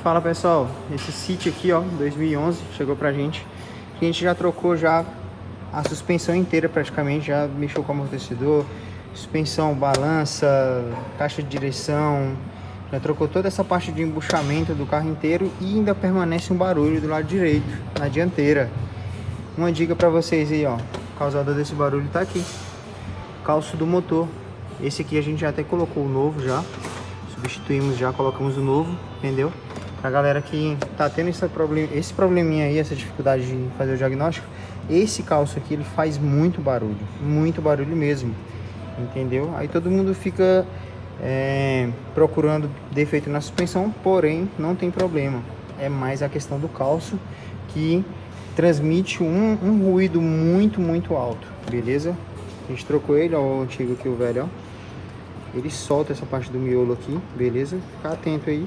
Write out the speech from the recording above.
Fala pessoal, esse sítio aqui ó, 2011, chegou pra gente. A gente já trocou já a suspensão inteira praticamente, já mexeu com o amortecedor, suspensão, balança, caixa de direção, já trocou toda essa parte de embuchamento do carro inteiro e ainda permanece um barulho do lado direito, na dianteira. Uma dica pra vocês aí ó, o causador desse barulho tá aqui, calço do motor. Esse aqui a gente já até colocou o novo já, substituímos já, colocamos o novo, entendeu? Pra galera que tá tendo esse probleminha aí, essa dificuldade de fazer o diagnóstico, esse calço aqui ele faz muito barulho mesmo, entendeu? Aí todo mundo fica procurando defeito na suspensão, porém não tem problema, é mais a questão do calço que transmite um ruído muito alto, beleza? A gente trocou ele, ó, o antigo aqui, o velho, ó. Ele solta essa parte do miolo aqui, beleza? Fica atento aí.